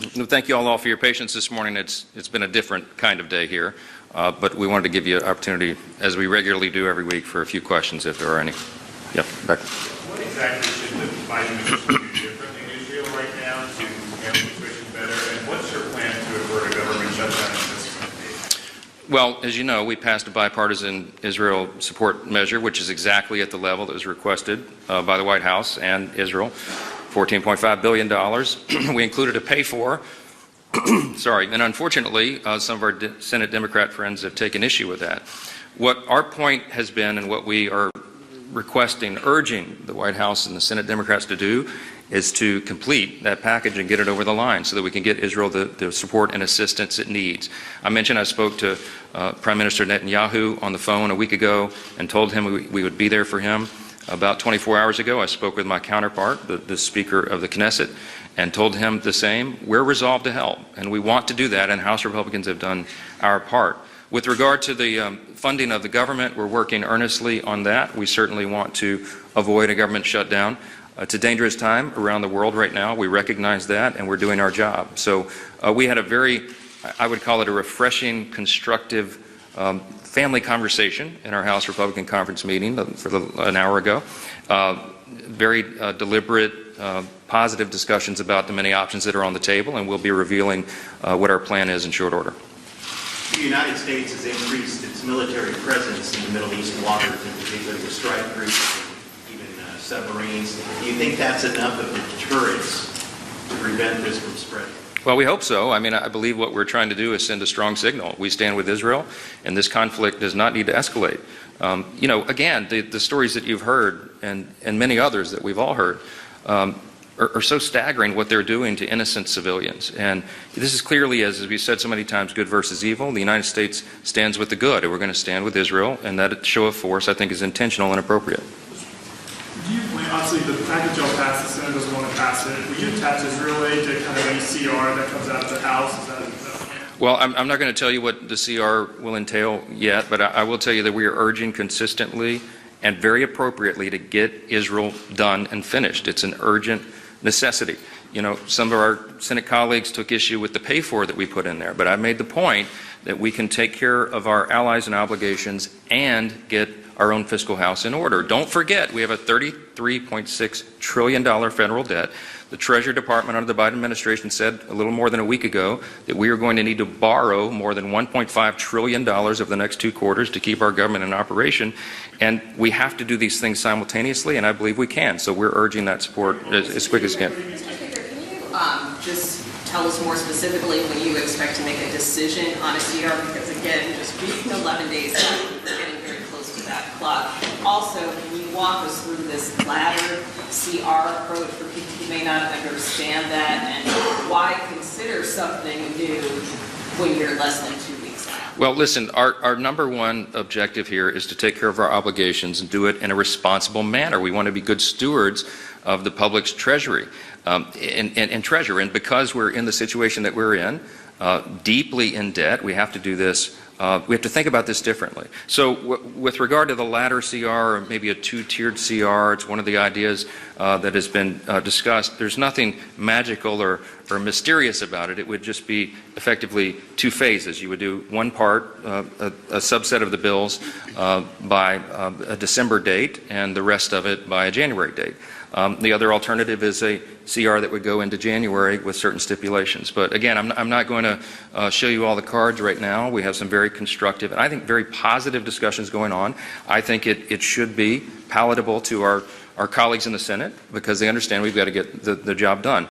Thank you all for your patience this morning. It's been a different kind of day here, but we wanted to give you an opportunity, as we regularly do every week, for a few questions if there are any. Yep, back. What exactly should the Biden administration do differently in Israel right now to handle the situation better? And what's your plan to avert a government shutdown in this country? Well, as you know, we passed a bipartisan Israel support measure, which is exactly at the level that was requested by the White House and Israel, $14.5 billion. We included a pay-for, and unfortunately, some of our Senate Democrat friends have taken issue with that. What our point has been, and what we are requesting, urging the White House and the Senate Democrats to do, is to complete that package and get it over the line so that we can get Israel the support and assistance it needs. I mentioned I spoke to Prime Minister Netanyahu on the phone a week ago and told him we would be there for him. About 24 hours ago, I spoke with my counterpart, the Speaker of the Knesset, and told him the same. We're resolved to help, and we want to do that, and House Republicans have done our part. With regard to the funding of the government, we're working earnestly on that. We certainly want to avoid a government shutdown. It's a dangerous time around the world right now. We recognize that, and we're doing our job. So we had a very, I would call it a refreshing, constructive family conversation in our House Republican Conference meeting an hour ago. Very deliberate, positive discussions about the many options that are on the table, and we'll be revealing what our plan is in short order. The United States has increased its military presence in the Middle East waters, in particular with strike groups and even submarines. Do you think that's enough of a deterrence to prevent this from spreading? Well, we hope so. I mean, I believe what we're trying to do is send a strong signal. We stand with Israel, and this conflict does not need to escalate. You know, again, the stories that you've heard, and many others that we've all heard, are so staggering what they're doing to innocent civilians. And this is clearly, as we said so many times, good versus evil. The United States stands with the good, and we're going to stand with Israel, and that show of force, I think, is intentional and appropriate. Do you plan, obviously, the package y'all passed, the Senate doesn't want to pass it. Would you attach Israel aid to kind of any CR that comes out of the House? Is that well, I'm not going to tell you what the CR will entail yet, but I will tell you that we are urging consistently and very appropriately to get Israel done and finished. It's an urgent necessity. You know, some of our Senate colleagues took issue with the pay-for that we put in there, but I made the point that we can take care of our allies and obligations and get our own fiscal house in order. Don't forget, we have a $33.6 trillion federal debt. The Treasury Department under the Biden administration said a little more than a week ago that we are going to need to borrow more than $1.5 trillion over the next 2 quarters to keep our government in operation. And we have to do these things simultaneously, and I believe we can. So we're urging that support as quick as we can. Mr. Speaker, can you just tell us more specifically when you expect to make a decision on a CR? Because again, just being 11 days out, we're getting very close to that clock. Also, can you walk us through this ladder CR approach for people who may not understand that, and why consider something new when you're less than 2 weeks out? Well, listen, our number one objective here is to take care of our obligations and do it in a responsible manner. We want to be good stewards of the public's treasury and treasure. And because we're in the situation that we're in, deeply in debt, we have to do this. We have to think about this differently. So with regard to the latter CR, or maybe a 2-tiered CR, it's one of the ideas that has been discussed. There's nothing magical or mysterious about it. It would just be effectively 2 phases. You would do one part, a subset of the bills by a December date, and the rest of it by a January date. The other alternative is a CR that would go into January with certain stipulations. But again, I'm not going to show you all the cards right now. We have some very constructive and I think very positive discussions going on. I think it should be palatable to our colleagues in the Senate because they understand we've got to get the job done.